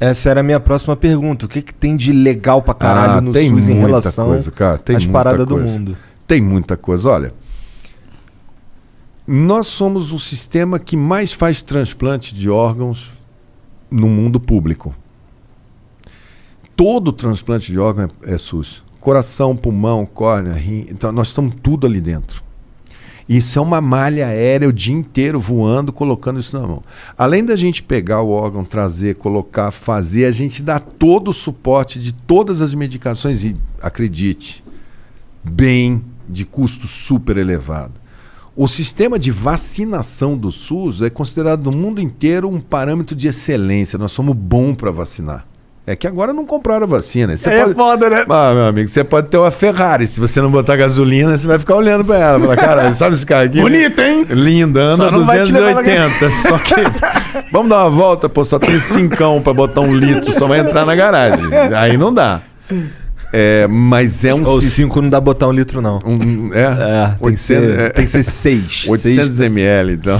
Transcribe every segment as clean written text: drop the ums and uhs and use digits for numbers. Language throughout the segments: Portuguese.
Essa era a minha próxima pergunta. O que tem de legal pra caralho no SUS em relação às paradas do mundo? Tem muita coisa. Olha, nós somos o sistema que mais faz transplante de órgãos no mundo público. Todo transplante de órgão é SUS. Coração, pulmão, córnea, rim. Então nós estamos tudo ali dentro. Isso é uma malha aérea o dia inteiro voando, colocando isso na mão. Além da gente pegar o órgão, trazer, colocar, fazer, a gente dá todo o suporte de todas as medicações e, acredite, bem, de custo super elevado. O sistema de vacinação do SUS é considerado no mundo inteiro um parâmetro de excelência. Nós somos bons para vacinar. É que agora não compraram a vacina. É foda, né? Ah, meu amigo, você pode ter uma Ferrari. Se você não botar gasolina, você vai ficar olhando pra ela. Falar, cara, sabe esse cara aqui? Bonito, hein? Lindo, anda a 280. Só que vamos dar uma volta, pô, só tem 5 pra botar 1 litro, só vai entrar na garagem. Aí não dá. Sim. Mas é um... Ou 5 não dá botar 1 litro, não. Tem que ser 6. 800 ml, então.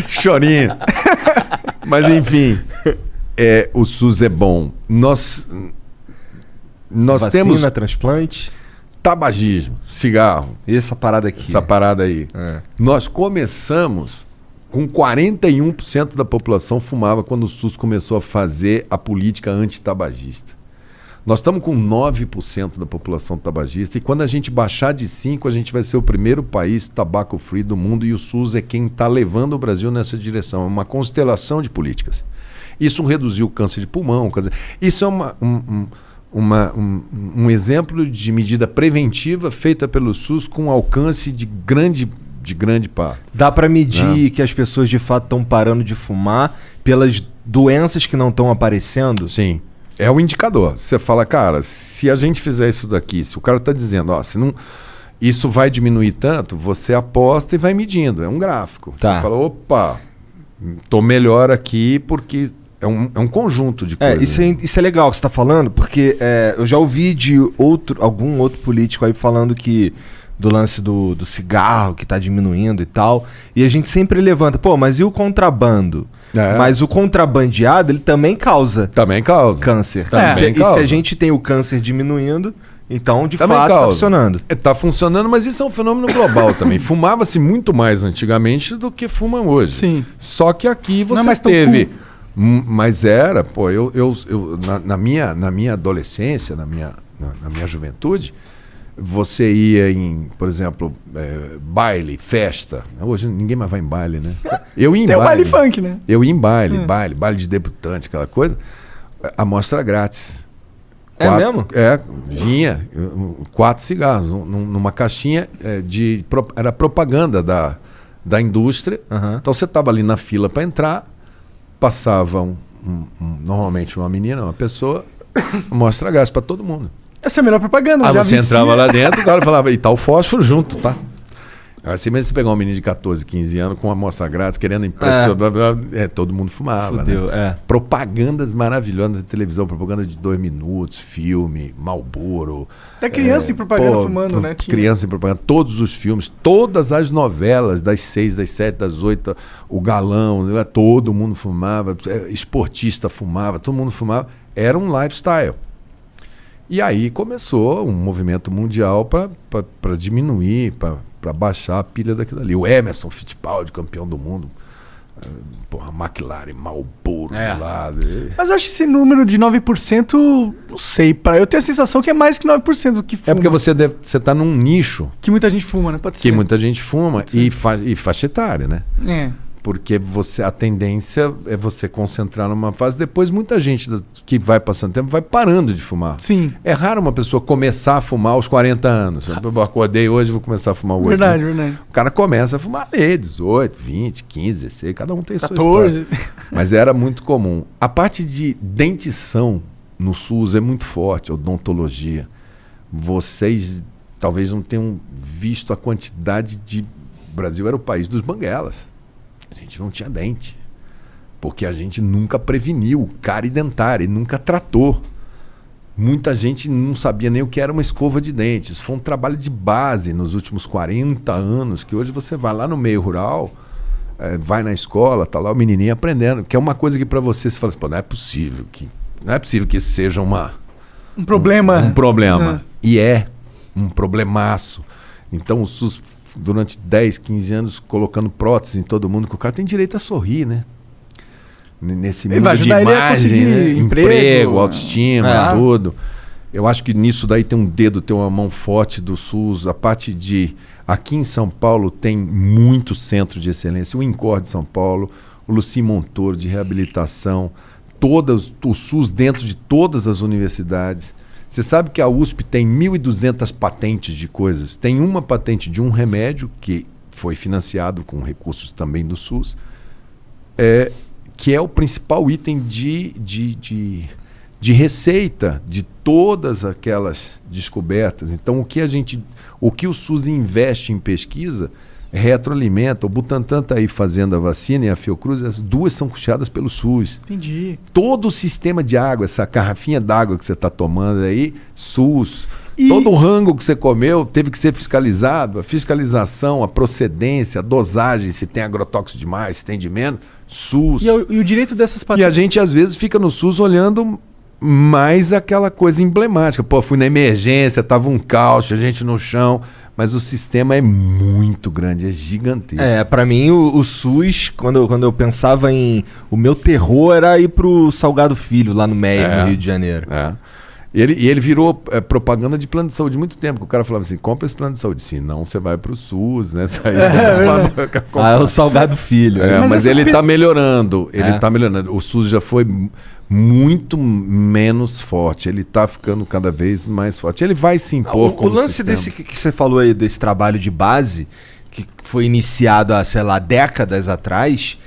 Chorinho. Mas enfim... o SUS é bom. Nós Vacina, temos transplante, tabagismo, cigarro. E essa parada aqui. Essa parada aí. Nós começamos com 41% da população fumava quando o SUS começou a fazer a política antitabagista. Nós estamos com 9% da população tabagista e quando a gente baixar de 5%, a gente vai ser o primeiro país tabaco-free do mundo e o SUS é quem está levando o Brasil nessa direção. É uma constelação de políticas. Isso reduziu o câncer de pulmão. Isso é um exemplo de medida preventiva feita pelo SUS com alcance de grande par. Dá para medir que as pessoas de fato estão parando de fumar pelas doenças que não estão aparecendo? Sim. É o indicador. Você fala, cara, se a gente fizer isso daqui, se o cara está dizendo, se não, isso vai diminuir tanto, você aposta e vai medindo. É um gráfico. Tá. Você fala, opa, tô melhor aqui porque... É um conjunto de coisas. Isso é legal que você está falando, porque eu já ouvi de algum outro político aí falando que do lance do cigarro que está diminuindo e tal, e a gente sempre levanta, mas e o contrabando? Mas o contrabandeado, ele também causa câncer. Também causa. E se a gente tem o câncer diminuindo, então de fato está funcionando. Está funcionando, mas isso é um fenômeno global também. Fumava-se muito mais antigamente do que fumam hoje. Sim. Só que aqui você teve... Mas era, na minha adolescência, na minha juventude, você ia em, por exemplo, baile, festa. Hoje ninguém mais vai em baile, né? Eu ia em baile. Tem o baile funk, né? Eu ia em baile de debutante, aquela coisa. Amostra grátis. Mesmo? Vinha 4 cigarros numa caixinha era propaganda da indústria. Então você estava ali na fila para entrar. Passava normalmente uma menina, uma pessoa, mostra grátis para todo mundo. Essa é a melhor propaganda. Você entrava lá dentro, o cara falava, e tá o fósforo junto, tá? Assim mesmo, você pegar um menino de 14, 15 anos com uma amostra grátis, querendo impressionar, todo mundo fumava. Fudeu, né? Propagandas maravilhosas na televisão, propaganda de 2 minutos, filme, Marlboro. Até criança em propaganda fumando, né? Criança em propaganda, todos os filmes, todas as novelas, das 6, das 7, das 8, o galão, todo mundo fumava, esportista fumava, todo mundo fumava. Era um lifestyle. E aí começou um movimento mundial para diminuir, para baixar a pilha daquilo ali. O Emerson Fittipaldi, campeão do mundo. McLaren, Marlboro lá. Mas eu acho esse número de 9%, não sei, eu tenho a sensação que é mais que 9% do que fuma. É porque você está num nicho. Que muita gente fuma, né? Pode ser. Que muita gente fuma e faixa etária, né? Porque a tendência é você concentrar numa fase. Depois, muita gente que vai passando tempo vai parando de fumar. Sim. É raro uma pessoa começar a fumar aos 40 anos. Eu acordei hoje, vou começar a fumar hoje. Verdade, né? verdade. O cara começa a fumar 18, 20, 15, 16. Cada um tem 14. Sua história. Mas era muito comum. A parte de dentição no SUS é muito forte, odontologia. Vocês talvez não tenham visto a quantidade de... O Brasil era o país dos banguelas. A gente não tinha dente, porque a gente nunca preveniu cárie dentária e nunca tratou. Muita gente não sabia nem o que era uma escova de dentes. Isso foi um trabalho de base nos últimos 40 anos, que hoje você vai lá no meio rural, vai na escola, tá lá o menininho aprendendo, que é uma coisa que para você fala assim, pô, não é possível que isso seja um problema. Um problema. E é um problemaço. Então o SUS, durante 10, 15 anos, colocando prótese em todo mundo, que o cara tem direito a sorrir, né? Nesse mundo de imagem, né? Emprego, autoestima, tudo. Eu acho que nisso daí tem um dedo, tem uma mão forte do SUS. A parte de... Aqui em São Paulo tem muito centro de excelência. O INCOR de São Paulo, o Luci Montoro de reabilitação, o SUS dentro de todas as universidades. Você sabe que a USP tem 1.200 patentes de coisas. Tem uma patente de um remédio que foi financiado com recursos também do SUS, que é o principal item de receita de todas aquelas descobertas. Então, o que o SUS investe em pesquisa retroalimenta. O Butantan está aí fazendo a vacina e a Fiocruz, as duas são custeadas pelo SUS. Entendi. Todo o sistema de água, essa garrafinha d'água que você está tomando aí, SUS. Todo o rango que você comeu teve que ser fiscalizado. A fiscalização, a procedência, a dosagem, se tem agrotóxico demais, se tem de menos, SUS. E o direito dessas patentes... E a gente, às vezes, fica no SUS olhando mais aquela coisa emblemática. Pô, fui na emergência, tava um caos, a gente no chão... Mas o sistema é muito grande, é gigantesco. Pra mim o SUS, quando eu pensava em... O meu terror era ir pro Salgado Filho, lá no Meier, no Rio de Janeiro. E ele virou propaganda de plano de saúde muito tempo, que o cara falava assim, compra esse plano de saúde, senão você vai pro SUS, né? É o Salgado Filho. Mas ele tá melhorando, tá melhorando. O SUS já foi muito menos forte, ele tá ficando cada vez mais forte. Ele vai se impor como o lance sistema. desse que você falou aí, desse trabalho de base, que foi iniciado há, sei lá, décadas atrás,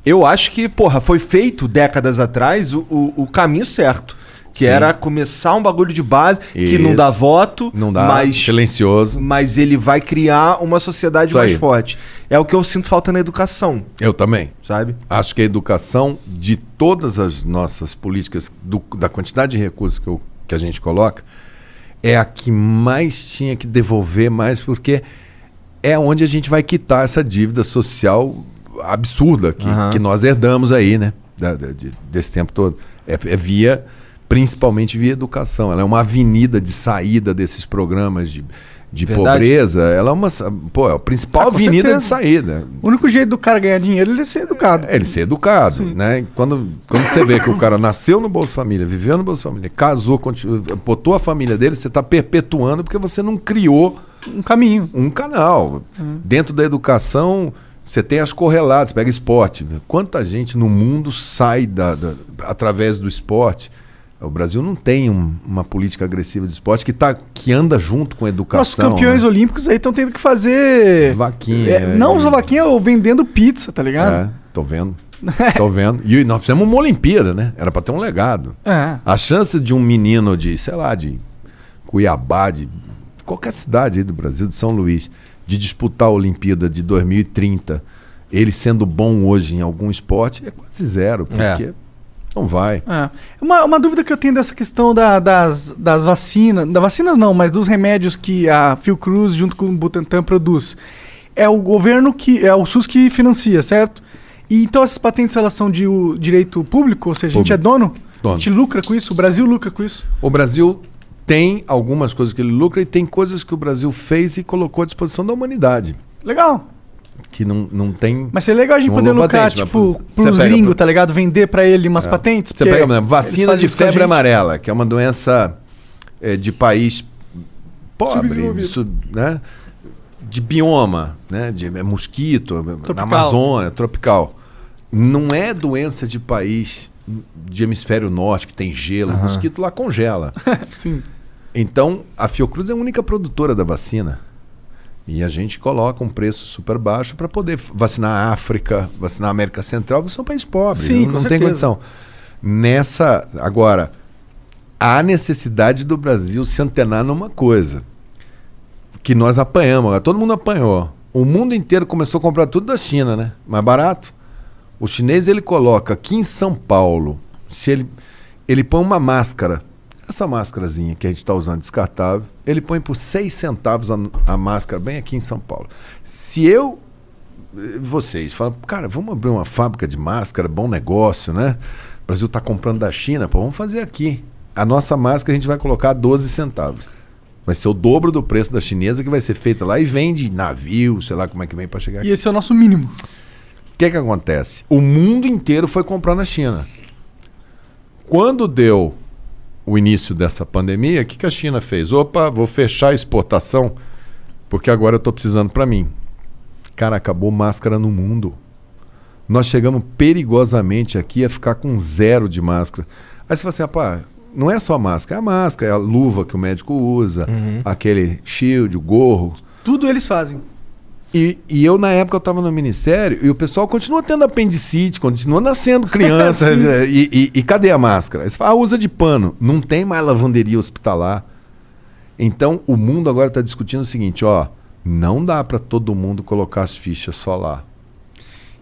eu acho que, foi feito décadas atrás o caminho certo. Que era começar um bagulho de base, que não dá voto, não dá, silencioso. Mas ele vai criar uma sociedade mais forte. É o que eu sinto falta na educação. Eu também. Sabe? Acho que a educação, de todas as nossas políticas, da quantidade de recursos que a gente coloca, é a que mais tinha que devolver mais, porque é onde a gente vai quitar essa dívida social absurda que nós herdamos aí, né? Desse tempo todo. Principalmente via educação. Ela é uma avenida de saída desses programas de pobreza. Ela é a principal avenida de saída. O único jeito do cara ganhar dinheiro é ele ser educado. Ele ser educado, né? Quando você vê que o cara nasceu no Bolsa Família, viveu no Bolsa Família, casou, botou a família dele, você está perpetuando porque você não criou um caminho, um canal. Dentro da educação, você tem as correlatas, pega esporte. Quanta gente no mundo sai através do esporte? O Brasil não tem uma política agressiva de esporte que anda junto com a educação. Nossos campeões olímpicos aí estão tendo que fazer... Vaquinha. Não só vaquinha, ou vendendo pizza, tá ligado? Tô vendo. E nós fizemos uma Olimpíada, né? Era pra ter um legado. A chance de um menino de Cuiabá, de qualquer cidade aí do Brasil, de São Luís, de disputar a Olimpíada de 2030, ele sendo bom hoje em algum esporte, é quase zero, porque... Não vai. Uma dúvida que eu tenho dessa questão das vacinas, da vacina não, mas dos remédios que a Fiocruz junto com o Butantan produz. É o governo é o SUS que financia, certo? E então essas patentes elas são de direito público, ou seja, a gente é dono? A gente lucra com isso? O Brasil lucra com isso? O Brasil tem algumas coisas que ele lucra e tem coisas que o Brasil fez e colocou à disposição da humanidade. Legal. Que não tem... Mas seria legal a gente poder lucrar, patente, pros gringos, tá ligado? Vender pra ele umas patentes. Você pega, por exemplo, vacina de febre amarela, que é uma doença de país pobre, né? De bioma, né? De mosquito, na Amazônia, tropical. Não é doença de país de hemisfério norte, que tem gelo. O mosquito lá congela. Sim. Então, a Fiocruz é a única produtora da vacina. E a gente coloca um preço super baixo para poder vacinar a África, vacinar a América Central, porque são países pobres. Sim, não tem condição. Agora, há necessidade do Brasil se antenar numa coisa. Que nós apanhamos, agora todo mundo apanhou. O mundo inteiro começou a comprar tudo da China, né? Mais barato. O chinês, ele coloca aqui em São Paulo, se ele põe uma máscara, essa máscarazinha que a gente está usando descartável, ele põe por 6 centavos a máscara bem aqui em São Paulo. Se eu vocês falam, cara, vamos abrir uma fábrica de máscara, bom negócio, né? O Brasil está comprando da China, pô, vamos fazer aqui. A nossa máscara a gente vai colocar 12 centavos. Vai ser o dobro do preço da chinesa, que vai ser feita lá e vende navio, sei lá como é que vem para chegar aqui. E esse é o nosso mínimo. O que acontece? O mundo inteiro foi comprar na China. Quando deu o início dessa pandemia, o que a China fez? Opa, vou fechar a exportação, porque agora eu estou precisando para mim. Cara, acabou máscara no mundo. Nós chegamos perigosamente aqui a ficar com 0 de máscara. Aí você fala assim, rapaz, não é só máscara, é a máscara, é a luva que o médico usa, aquele shield, o gorro. Tudo eles fazem. E eu, na época, eu estava no ministério e o pessoal continua tendo apendicite, continua nascendo criança. e cadê a máscara? Aí você fala, usa de pano. Não tem mais lavanderia hospitalar. Então, o mundo agora está discutindo o seguinte, não dá para todo mundo colocar as fichas só lá.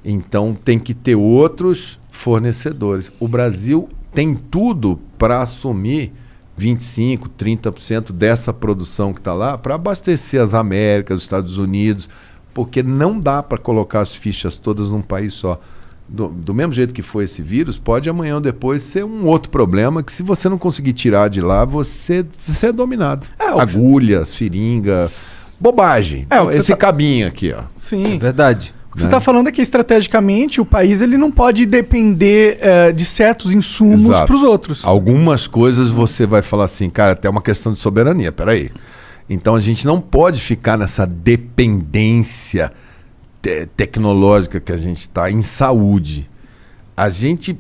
Então, tem que ter outros fornecedores. O Brasil tem tudo para assumir 25%, 30% dessa produção que está lá para abastecer as Américas, os Estados Unidos, porque não dá para colocar as fichas todas num país só. Do mesmo jeito que foi esse vírus, pode amanhã ou depois ser um outro problema que se você não conseguir tirar de lá, você é dominado. Agulha, seringa, bobagem. Esse cabinho aqui, ó. Sim. É verdade. O que você está falando é que estrategicamente o país ele não pode depender de certos insumos para os outros. Algumas coisas você vai falar assim, cara, até uma questão de soberania, peraí. Então a gente não pode ficar nessa dependência tecnológica que a gente está em saúde. A gente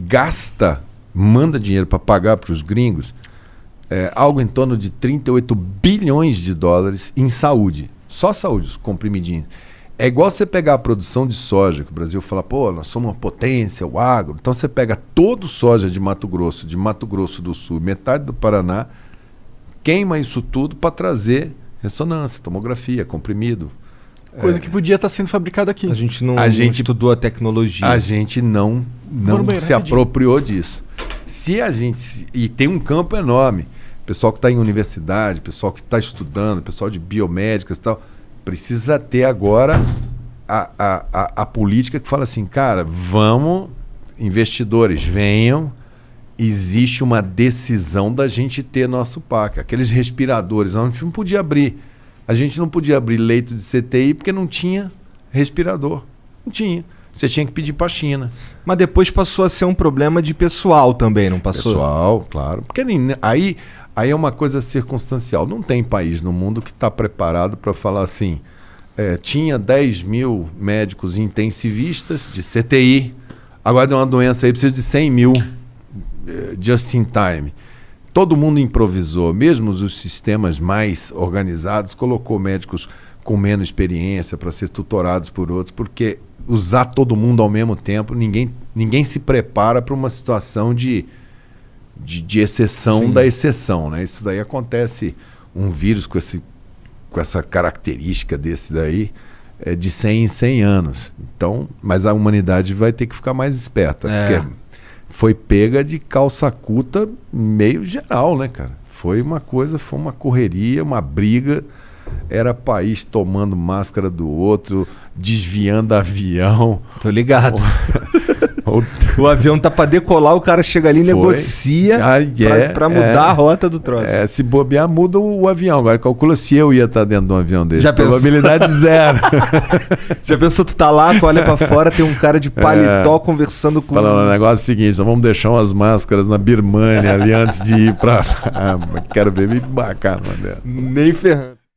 gasta, manda dinheiro para pagar para os gringos, algo em torno de 38 bilhões de dólares em saúde. Só saúde, os comprimidinhos. É igual você pegar a produção de soja, que o Brasil fala, pô, nós somos uma potência, o agro. Então você pega todo soja de Mato Grosso do Sul, metade do Paraná, queima isso tudo para trazer ressonância, tomografia, comprimido. Coisa que podia estar sendo fabricada aqui. A gente não estudou a tecnologia. A gente não se apropriou disso. E tem um campo enorme. Pessoal que está em universidade, pessoal que está estudando, pessoal de biomédicas e tal, precisa ter agora a política que fala assim, cara, vamos, investidores, venham, existe uma decisão da gente ter nosso PAC. Aqueles respiradores, a gente não podia abrir. A gente não podia abrir leito de CTI porque não tinha respirador. Não tinha. Você tinha que pedir para a China. Mas depois passou a ser um problema de pessoal também, não passou? Pessoal, claro. Porque aí é uma coisa circunstancial. Não tem país no mundo que está preparado para falar assim, tinha 10 mil médicos intensivistas de CTI, agora deu uma doença aí, precisa de 100 mil just in time. Todo mundo improvisou, mesmo os sistemas mais organizados, colocou médicos com menos experiência para ser tutorados por outros, porque usar todo mundo ao mesmo tempo, ninguém se prepara para uma situação de exceção da exceção, né? Isso daí acontece, um vírus com essa característica desse daí, de 100 em 100 anos. Então, mas a humanidade vai ter que ficar mais esperta, porque foi pega de calça curta meio geral, né, cara? Foi uma correria, uma briga. Era país tomando máscara do outro, desviando avião. Tô ligado. O avião tá pra decolar, o cara chega ali e negocia pra mudar a rota do troço. Se bobear, muda o avião. Agora calcula se eu ia estar dentro de um avião desse. Probabilidade zero. Já pensou, tu tá lá, tu olha pra fora, tem um cara de paletó conversando com... Falando o negócio seguinte, nós vamos deixar umas máscaras na Birmânia ali antes de ir pra... quero ver me embarcar numa dessa. Nem ferrando.